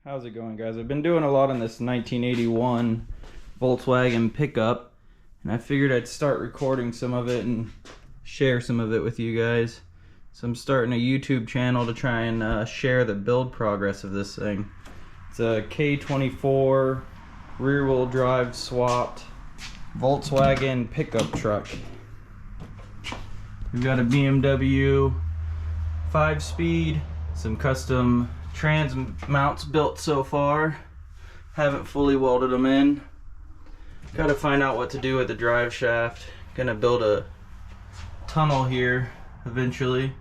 How's it going, guys? I've been doing a lot on this 1981 Volkswagen pickup, and I figured I'd start recording some of it and share some of it with you guys. So I'm starting a YouTube channel to try and share the build progress of this thing. It's a K24 rear-wheel drive swapped Volkswagen pickup truck. We've got a BMW 5-speed, some custom trans mounts built so far. Haven't fully welded them in. Got to find out what to do with the drive shaft. Gonna build a tunnel here eventually.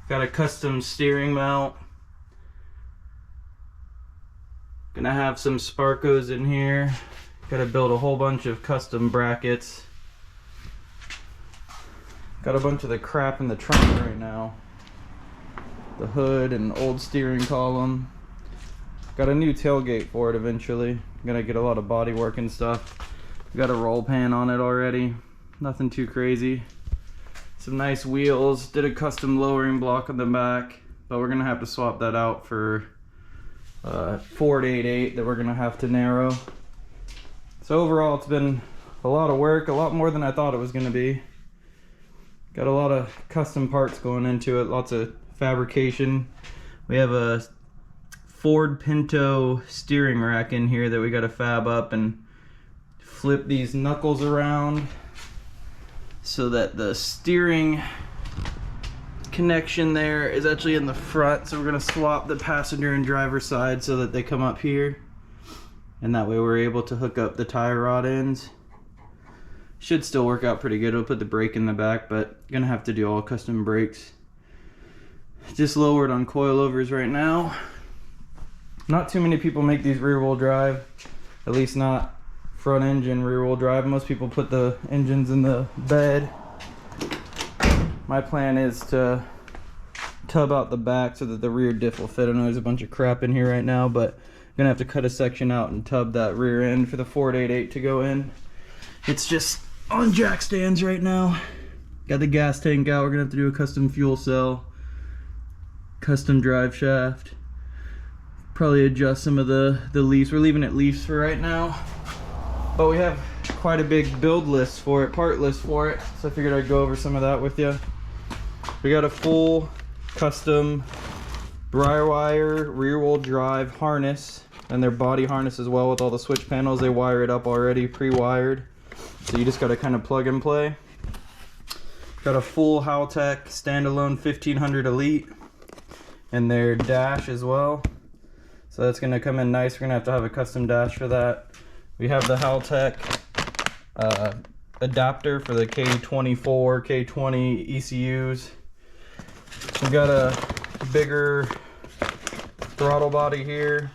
Got a custom steering mount. Gonna have some Sparkos in here. Got to build a whole bunch of custom brackets. Got a bunch of the crap in the trunk right now. The hood and old steering column. Got a new tailgate for it eventually. Gonna get a lot of body work and stuff. Got a roll pan on it already. Nothing too crazy. Some nice wheels. Did a custom lowering block on the back, but we're gonna have to swap that out for Ford 88 that we're gonna have to narrow. So overall, it's been a lot of work, a lot more than I thought it was gonna be. Got a lot of custom parts going into it, lots of fabrication. We have a Ford Pinto steering rack in here that we got to fab up and flip these knuckles around so that the steering connection there is actually in the front. So we're going to swap the passenger and driver side so that they come up here, and that way we're able to hook up the tie rod ends. Should still work out pretty good. We'll put the brake in the back, but gonna have to do all custom brakes. Just lowered on coilovers right now. Not too many people make these rear wheel drive, at least not front engine rear wheel drive. Most people put the engines in the bed. My plan is to tub out the back so that the rear diff will fit. I know there's a bunch of crap in here right now, but I'm gonna have to cut a section out and tub that rear end for the Ford 88 to go in. It's just on jack stands right now. Got the gas tank out. We're gonna have to do a custom fuel cell, custom drive shaft, probably adjust some of the leaves. We're leaving it leaves for right now, but we have quite a big build list for it, part list for it, so I figured I'd go over some of that with you. We got a full custom briar wire rear wheel drive harness, and their body harness as well with all the switch panels. They wire it up already pre-wired, so you just got to kind of plug and play. Got a full Haltech standalone 1500 Elite and their dash as well, so that's going to come in nice. We're going to have a custom dash for that. We have the Haltech adapter for the K24, K20 ECUs. We've got a bigger throttle body here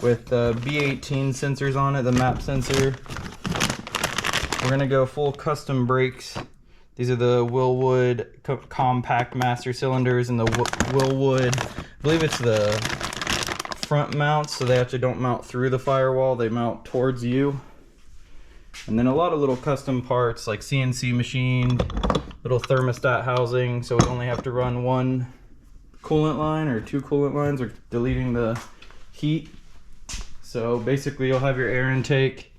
with B18 sensors on it, the map sensor. We're going to go full custom brakes. These are the Willwood compact master cylinders and the Willwood, I believe it's the front mounts, so they actually don't mount through the firewall, they mount towards you. And then a lot of little custom parts like CNC machined, little thermostat housing, so we only have to run one coolant line or two coolant lines. We're deleting the heat. So basically you'll have your air intake,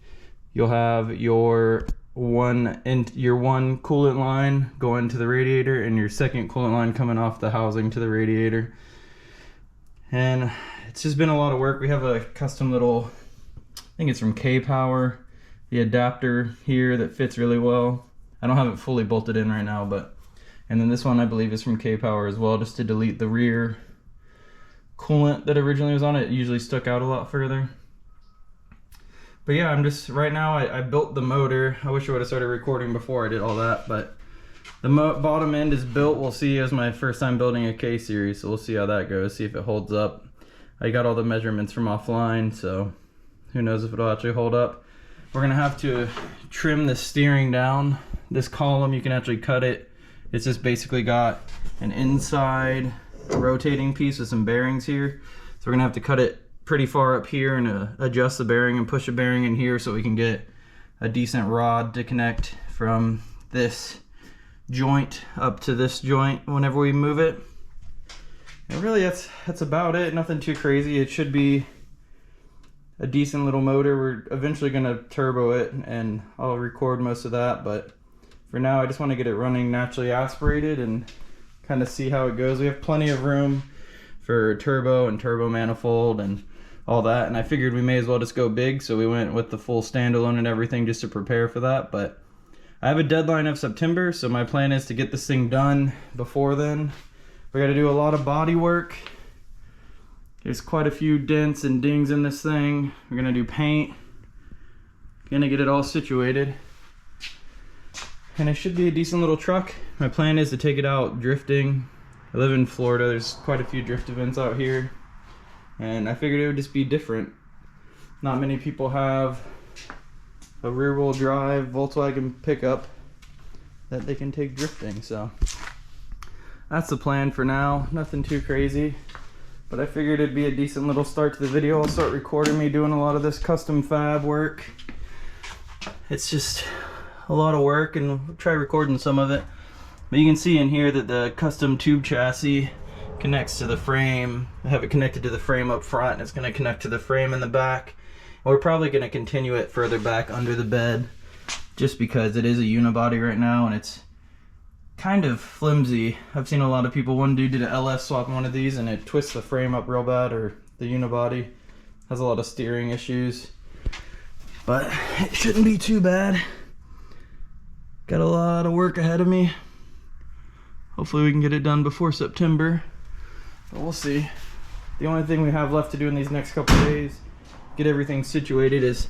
you'll have your one coolant line going to the radiator and your second coolant line coming off the housing to the radiator. And it's just been a lot of work. We have a custom little, I think it's from K-Power, the adapter here that fits really well. I don't have it fully bolted in right now, but, and then this one I believe is from K-Power as well, just to delete the rear coolant that originally was on it. It usually stuck out a lot further. But yeah, I'm just, right now I built the motor. I wish I would have started recording before I did all that, but the bottom end is built. We'll see. It was my first time building a K-Series, so we'll see how that goes, see if it holds up. I got all the measurements from offline, so who knows if it'll actually hold up. We're gonna have to trim the steering down. This column, you can actually cut it. It's just basically got an inside rotating piece with some bearings here. So we're gonna have to cut it pretty far up here and adjust the bearing and push a bearing in here so we can get a decent rod to connect from this joint up to this joint whenever we move it. And really that's about it. Nothing too crazy. It should be a decent little motor. We're eventually gonna turbo it and I'll record most of that, but for now I just want to get it running naturally aspirated and kind of see how it goes. We have plenty of room for turbo and turbo manifold and all that, and I figured we may as well just go big, so we went with the full standalone and everything just to prepare for that. But I have a deadline of September, so my plan is to get this thing done before then. We got to do a lot of body work. There's quite a few dents and dings in this thing. We're gonna do paint, gonna get it all situated, and it should be a decent little truck. My plan is to take it out drifting. I live in Florida, there's quite a few drift events out here, and I figured it would just be different. Not many people have a rear wheel drive Volkswagen pickup that they can take drifting, so that's the plan for now. Nothing too crazy, but I figured it'd be a decent little start to the video. I'll start recording me doing a lot of this custom fab work. It's just a lot of work, and we'll try recording some of it. But you can see in here that the custom tube chassis connects to the frame. I have it connected to the frame up front, and it's going to connect to the frame in the back. And we're probably going to continue it further back under the bed, just because it is a unibody right now and it's kind of flimsy. I've seen a lot of people, one dude did an LS swap on one of these and it twists the frame up real bad, or the unibody has a lot of steering issues, but it shouldn't be too bad. Got a lot of work ahead of me. Hopefully we can get it done before September, but we'll see. The only thing we have left to do in these next couple days, get everything situated, is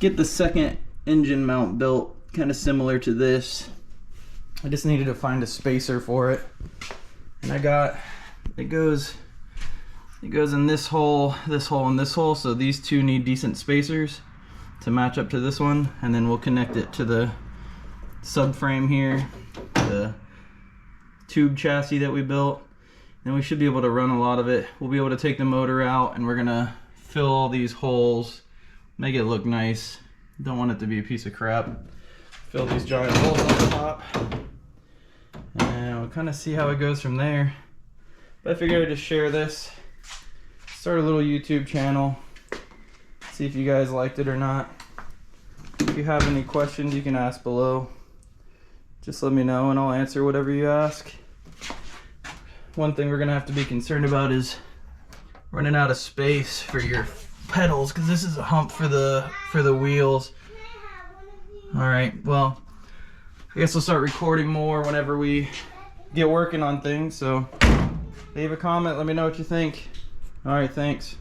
get the second engine mount built, kind of similar to this. I just needed to find a spacer for it, and I got, it goes in this hole, and this hole, so these two need decent spacers to match up to this one, and then we'll connect it to the subframe here, the tube chassis that we built. Then we should be able to run a lot of it. We'll be able to take the motor out, and we're gonna fill all these holes, make it look nice. Don't want it to be a piece of crap. Fill these giant holes on the top, and we'll kind of see how it goes from there. But I figured I'd just share this, start a little YouTube channel, see if you guys liked it or not. If you have any questions, you can ask below. Just let me know and I'll answer whatever you ask. One thing we're gonna have to be concerned about is running out of space for your pedals, because this is a hump for the wheels. Alright, well, I guess we'll start recording more whenever we get working on things, so leave a comment, let me know what you think. Alright, thanks.